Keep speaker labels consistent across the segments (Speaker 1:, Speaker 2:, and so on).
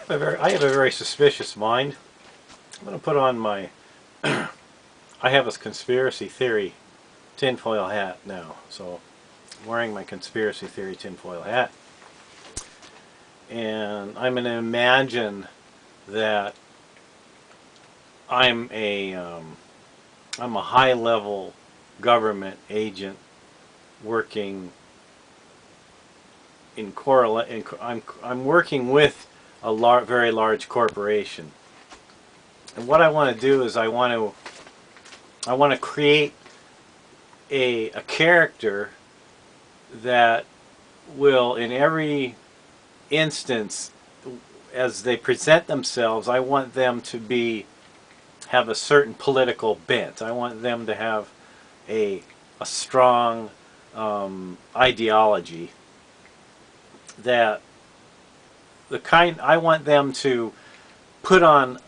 Speaker 1: I have a very suspicious mind. I'm going to put on my I have a conspiracy theory tinfoil hat now. So I'm wearing my conspiracy theory tinfoil hat. And I'm going to imagine that I'm I'm a high level government agent working in correlate. I'm working with a very large corporation. And what I want to do is I want to create a character that will, in every instance, as they present themselves, I want them to have a certain political bent. I want them to have a strong ideology that I want them to put on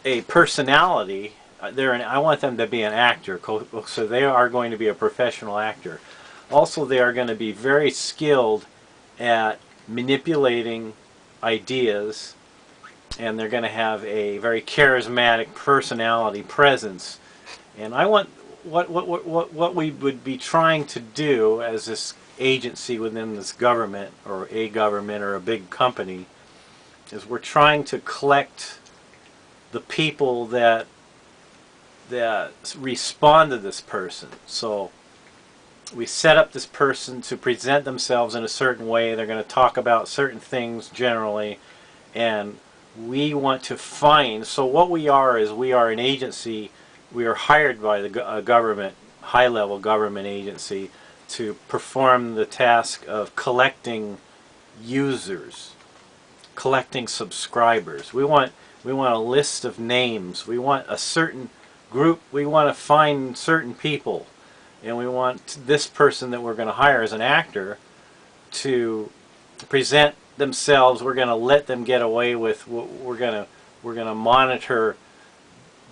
Speaker 1: a personality. I want them to be an actor, so they are going to be a professional actor. Also, they are going to be very skilled at manipulating ideas, and they're going to have a very charismatic personality presence. And I want what we would be trying to do as this agency within this government or a big company is we're trying to collect the people that respond to this person. So we set up this person to present themselves in a certain way. They're going to talk about certain things generally, and we want to find. So what we are is we are an agency. We are hired by the government, high-level government agency, to perform the task of collecting users, collecting subscribers. We want a list of names. We want a certain group. We want to find certain people, and we want this person that we're going to hire as an actor to present themselves. We're going to let them get away with. We're going to monitor.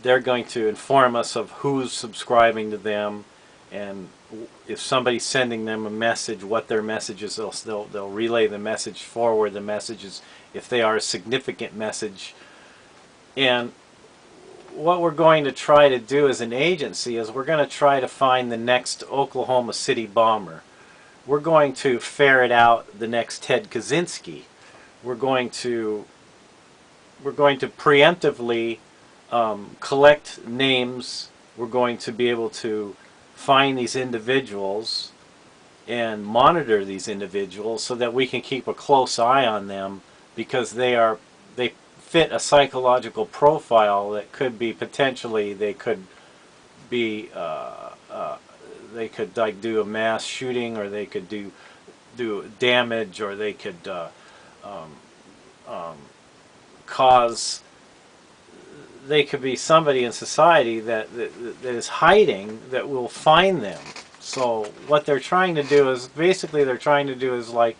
Speaker 1: They're going to inform us of who's subscribing to them, and if somebody's sending them a message, what their message is. They'll relay the message, forward the messages if they are a significant message. And what we're going to try to do as an agency is we're going to try to find the next Oklahoma City bomber. We're going to ferret out the next Ted Kaczynski. We're going to preemptively collect names. We're going to be able to find these individuals and monitor these individuals so that we can keep a close eye on them, because they fit a psychological profile that could be potentially they could like do a mass shooting, or they could do damage, or they could cause. They could be somebody in society that is hiding, that will find them. So what they're trying to do is basically like,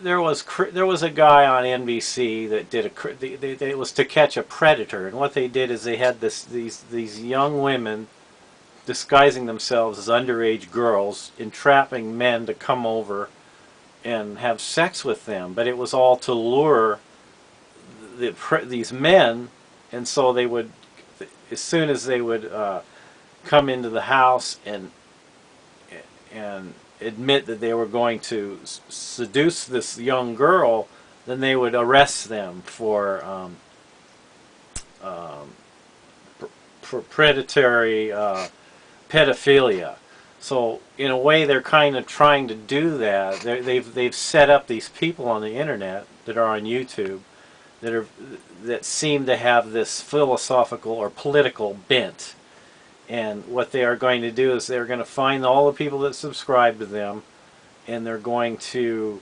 Speaker 1: there was a guy on NBC that did it was To Catch a Predator, and what they did is they had these young women disguising themselves as underage girls, entrapping men to come over and have sex with them, but it was all to lure these men. And so they would, as soon as they would come into the house and admit that they were going to seduce this young girl, then they would arrest them for predatory pedophilia. So in a way, they're kind of trying to do that. They've set up these people on the internet that are on YouTube that seem to have this philosophical or political bent. And what they are going to do is they're going to find all the people that subscribe to them, and they're going to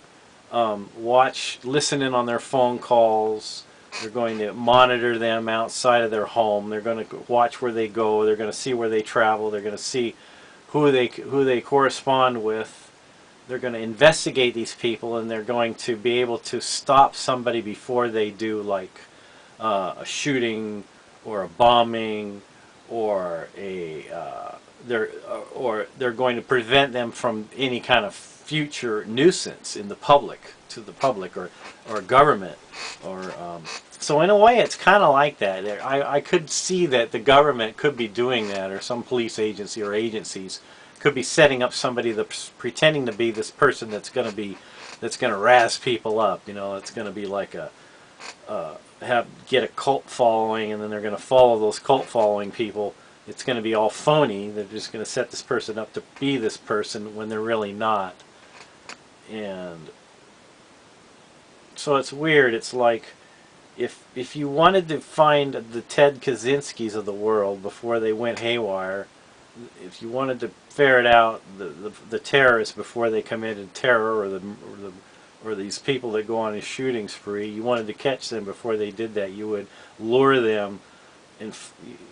Speaker 1: listen in on their phone calls. They're going to monitor them outside of their home. They're going to watch where they go. They're going to see where they travel. They're going to see who they correspond with. They're going to investigate these people, and they're going to be able to stop somebody before they do, like a shooting or a bombing, or they're going to prevent them from any kind of future nuisance in the public to the public, or government, or so in a way it's kind of like that. I could see that the government could be doing that, or some police agency or agencies could be setting up somebody that's pretending to be this person that's going to razz people up. You know, it's going to be like a get a cult following, and then they're going to follow those cult following people. It's going to be all phony. They're just going to set this person up to be this person when they're really not. And so it's weird. It's like if you wanted to find the Ted Kaczynskis of the world before they went haywire, if you wanted to ferret out the terrorists before they committed terror, or these people that go on a shooting spree, you wanted to catch them before they did that, you would lure them, and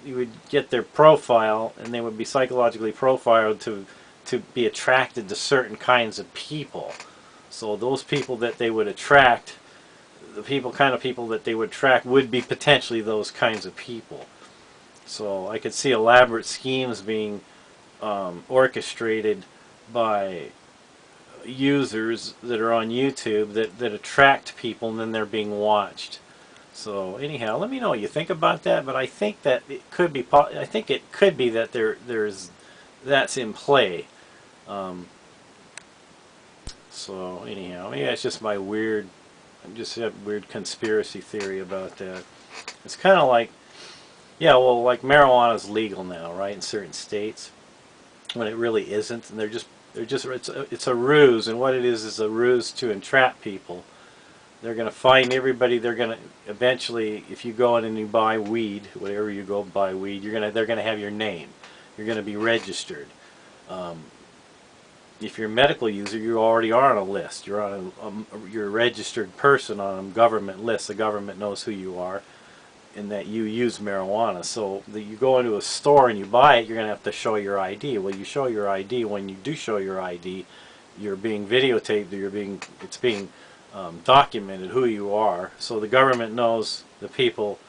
Speaker 1: you would get their profile, and they would be psychologically profiled to be attracted to certain kinds of people. So those people that they would attract, the kind of people that they would attract would be potentially those kinds of people. So I could see elaborate schemes being orchestrated by users that are on YouTube that attract people, and then they're being watched. So anyhow, let me know what you think about that. But I think that it could be. I think it could be that that's in play. So anyhow, maybe that's just my weird. I just have weird conspiracy theory about that. It's kind of like, yeah, well, like marijuana is legal now, right, in certain states, when it really isn't, and it's a ruse, and what it is a ruse to entrap people. They're going to find everybody. They're going to eventually, if you go in and you buy weed, whatever you go buy weed, they're going to have your name. You're going to be registered. If you're a medical user, you already are on a list. You're a registered person on a government list. The government knows who you are, and that you use marijuana. So you go into a store and you buy it, you're going to have to show your ID. Well, you show your ID. When you do show your ID, you're being videotaped. It's being documented who you are. So the government knows the people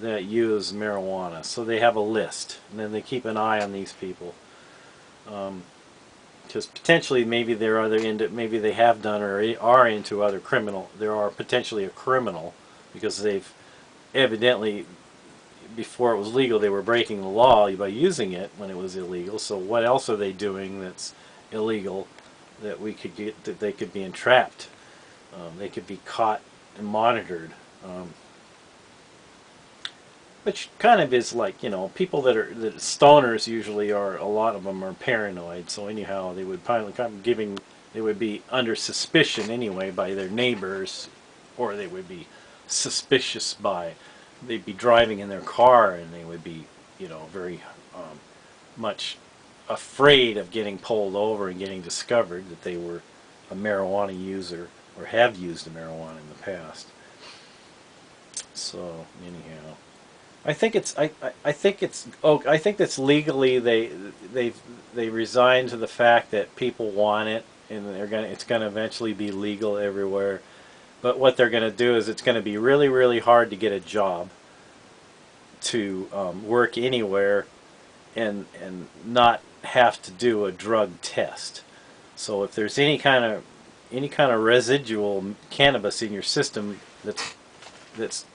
Speaker 1: that use marijuana. So they have a list, and then they keep an eye on these people. Because potentially maybe maybe they have done or are into other criminal. There are potentially a criminal, because they've evidently, before it was legal, they were breaking the law by using it when it was illegal. So what else are they doing that's illegal that they could be entrapped? They could be caught and monitored. Which kind of is like, you know, people that stoners usually are, a lot of them are paranoid. So anyhow, they would they would be under suspicion anyway by their neighbors, or they would be suspicious they'd be driving in their car, and they would be, you know, very much afraid of getting pulled over and getting discovered that they were a marijuana user or have used marijuana in the past. So anyhow, I think that's legally they resigned to the fact that people want it, and it's gonna eventually be legal everywhere. But what they're going to do is it's going to be really, really hard to get a job, to work anywhere, and not have to do a drug test. So if there's any kind of residual cannabis in your system that's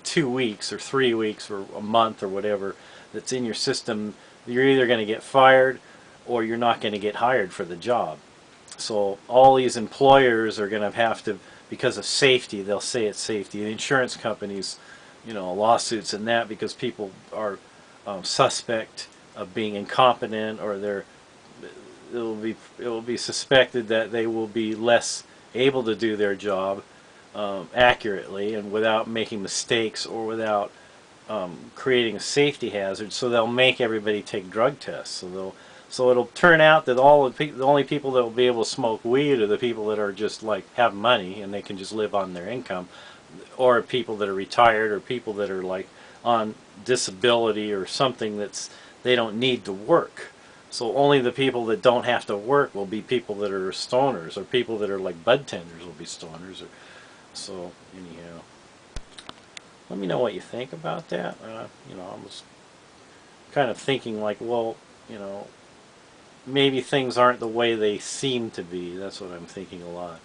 Speaker 1: 2 weeks or 3 weeks or a month or whatever that's in your system, you're either going to get fired or you're not going to get hired for the job. So all these employers are going to have to, because of safety, they'll say it's safety. The insurance companies, you know, lawsuits and that, because people are suspect of being incompetent, or it will be suspected that they will be less able to do their job accurately and without making mistakes, or without creating a safety hazard. So they'll make everybody take drug tests. So it'll turn out that the only people that will be able to smoke weed are the people that are just like have money and they can just live on their income, or people that are retired, or people that are like on disability or something they don't need to work. So only the people that don't have to work will be people that are stoners, or people that are like bud tenders will be stoners. So anyhow, let me know what you think about that. You know, I was kind of thinking like, well, you know, maybe things aren't the way they seem to be. That's what I'm thinking a lot.